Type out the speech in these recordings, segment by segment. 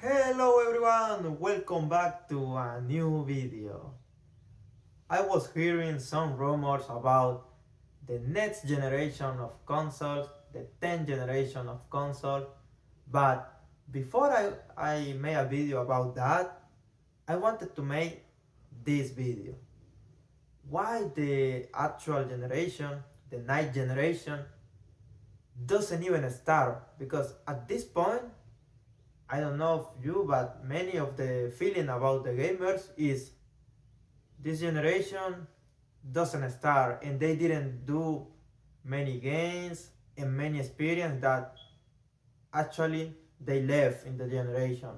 Hello everyone, welcome back to a new video. I was hearing some rumors about the next generation of consoles, the 10th generation of console, but before I made a video about that, I wanted to make this video. Why the actual generation, the ninth generation, doesn't even start? Because at this point, I don't know if you, but many of the feeling about the gamers is this generation doesn't start and they didn't do many games and many experience that actually they left in the generation.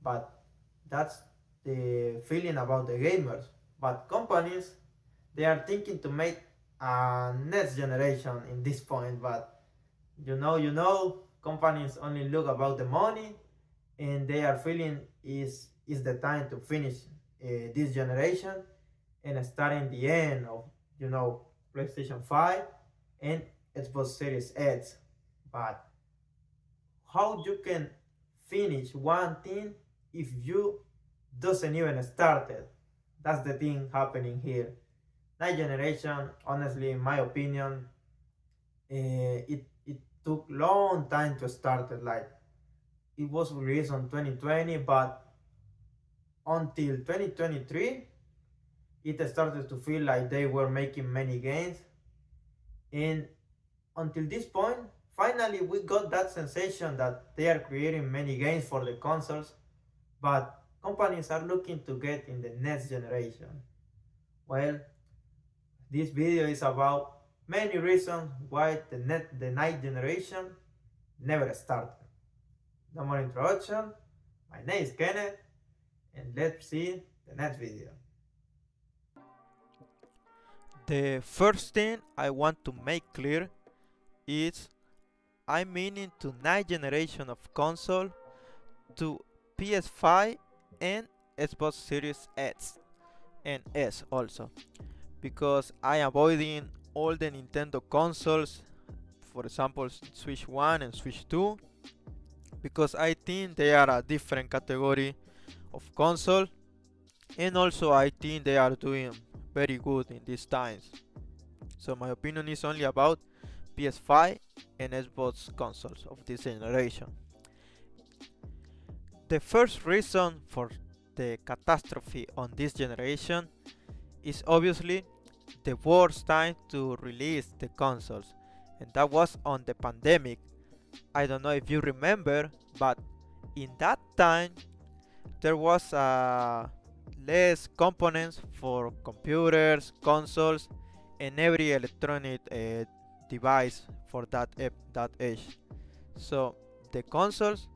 But that's the feeling about the gamers. But companies, they are thinking to make a next generation in this point. But companies only look about the money and they are feeling is the time to finish this generation and starting the end of PlayStation 5 and Xbox Series X. But how you can finish one thing if you doesn't even started? That's the thing happening here. That generation, honestly, in my opinion, it took long time to start it. Like it was released on 2020, but until 2023, it started to feel like they were making many games. And until this point, finally, we got that sensation that they are creating many games for the consoles, but companies are looking to get in the next generation. Well, this video is about many reasons why the ninth generation never started. No more introduction. My name is Kenneth, and let's see the next video. The first thing I want to make clear is I'm meaning to ninth generation of console to PS5 and Xbox Series X and S also, because I am avoiding all the Nintendo consoles, for example Switch 1 and Switch 2, because I think they are a different category of console, and also I think they are doing very good in these times. So my opinion is only about PS5 and Xbox consoles of this generation. The first reason for the catastrophe on this generation is obviously the worst time to release the consoles, and that was on the pandemic. I don't know if you remember, but in that time there was less components for computers, consoles, and every electronic device for that age. So the consoles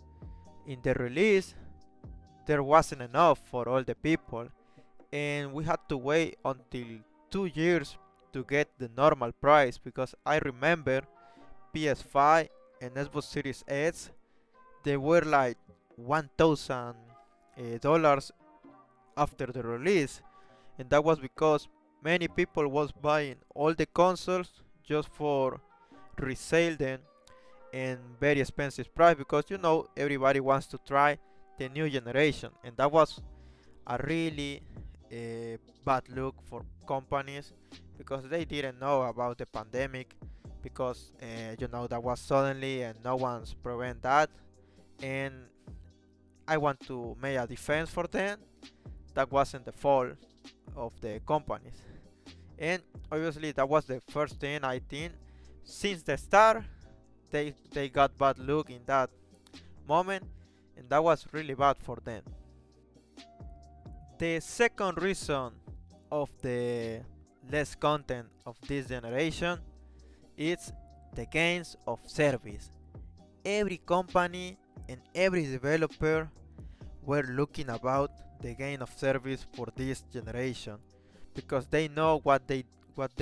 in the release there wasn't enough for all the people, and we had to wait until 2 years to get the normal price, because I remember PS5 and Xbox Series X, they were like $1,000 after the release, and that was because many people was buying all the consoles just for resale them in very expensive price, because everybody wants to try the new generation, and that was a really bad look for companies, because they didn't know about the pandemic, because that was suddenly and no one's prevent that. And I want to make a defense for them. That wasn't the fault of the companies, and obviously that was the first thing. I think since the start they got bad look in that moment, and that was really bad for them. The second reason of the less content of this generation is the gains of service. Every company and every developer were looking about the gain of service for this generation, because they know what the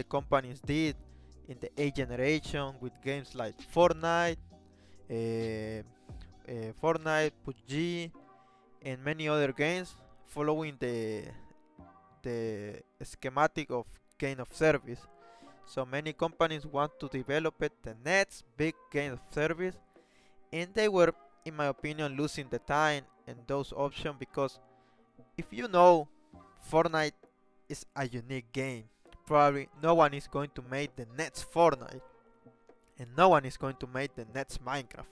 companies did in the 8th generation with games like uh, Fortnite, PUBG, and many other games following the schematic of gain of service. So many companies want to develop the next big gain of service, and they were, in my opinion, losing the time in those options because if you know Fortnite is a unique game, probably no one is going to make the next Fortnite and no one is going to make the next Minecraft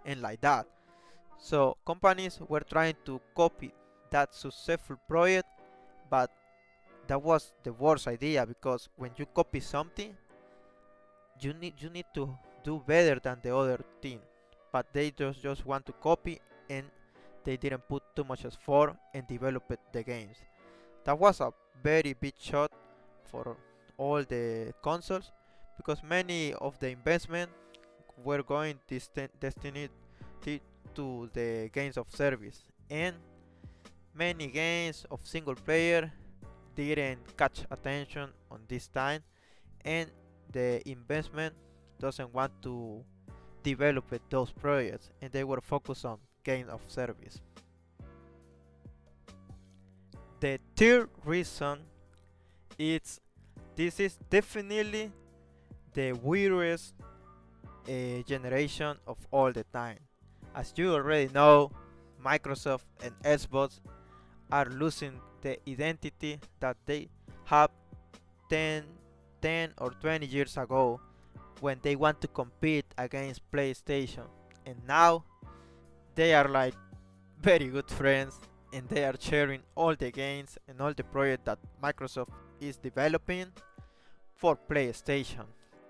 and like that. So companies were trying to copy that successful project, but that was the worst idea because when you copy something, you need to do better than the other team. But they just want to copy and they didn't put too much effort and develop the games. That was a very big shot for all the consoles because many of the investment were going destined to the games of service, and many games of single player didn't catch attention on this time, and the investment doesn't want to develop those projects and they were focused on games of service. The third reason is this is definitely the weirdest generation of all the time. As you already know, Microsoft and Xbox are losing the identity that they have 10, 10 or 20 years ago when they want to compete against PlayStation. And now they are like very good friends and they are sharing all the games and all the projects that Microsoft is developing for PlayStation.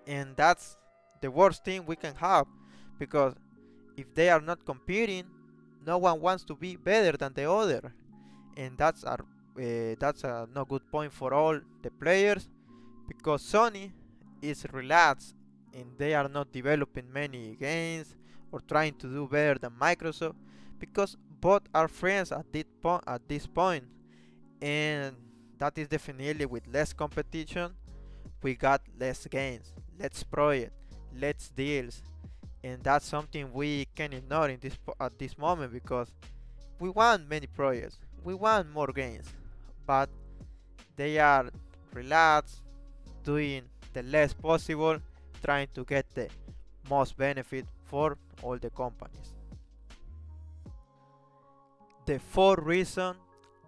And that's the worst thing we can have because if they are not competing, no one wants to be better than the other. And that's a no good point for all the players because Sony is relaxed and they are not developing many games or trying to do better than Microsoft because both are friends at this point, and that is definitely with less competition we got less games, less project, less deals, and that's something we can ignore at this moment because we want many projects, we want more games, but they are relaxed, doing the less possible, trying to get the most benefit for all the companies. The fourth reason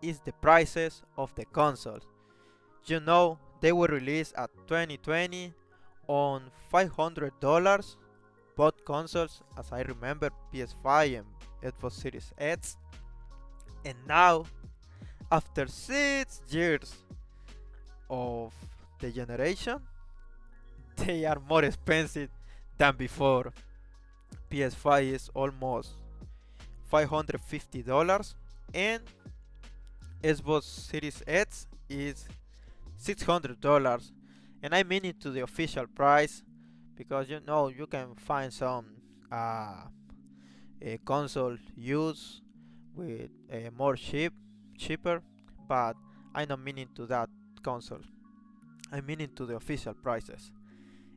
is the prices of the consoles. You know, they were released at 2020 on $500, both consoles, as I remember, PS5 and Xbox Series X. And now, after 6 years of the generation, they are more expensive than before. PS5 is almost $550 and Xbox Series X is $600, and I mean it to the official price because you know you can find some console use with more cheaper, but I'm not meaning to that console. I mean it to the official prices,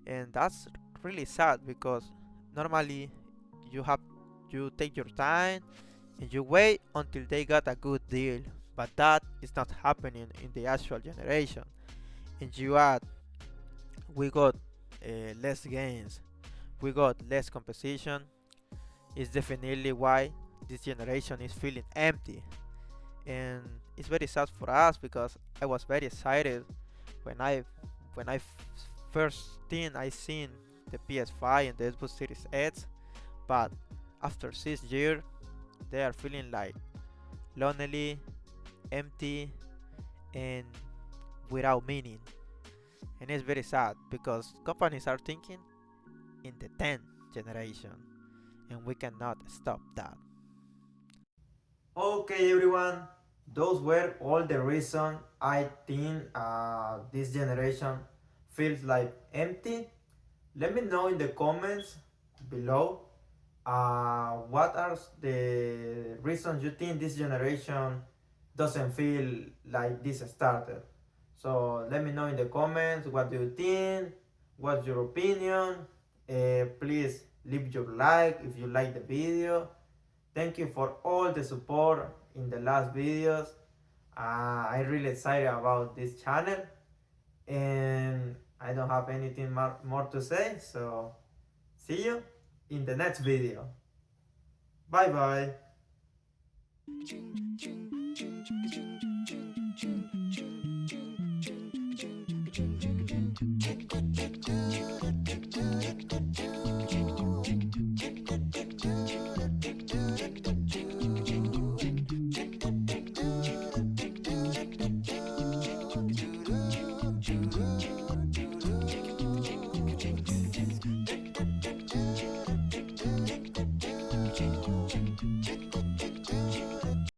and that's really sad because normally you have you take your time and you wait until they got a good deal, but that is not happening in the actual generation. And you add, we got less games, we got less competition. Is definitely why this generation is feeling empty, and it's very sad for us because I was very excited when I first thing I seen the PS5 and the Xbox Series X, but after 6 years they are feeling like lonely, empty, and without meaning. And it's very sad because companies are thinking in the 10th generation and we cannot stop that. Okay, everyone, those were all the reasons I think this generation feels like empty. Let me know in the comments below what are the reasons you think this generation doesn't feel like this started. So let me know in the comments what do you think, what's your opinion. Please leave your like if you like the video. Thank you for all the support in the last videos. I'm really excited about this channel and I don't have anything more to say, so see you in the next video. Bye bye.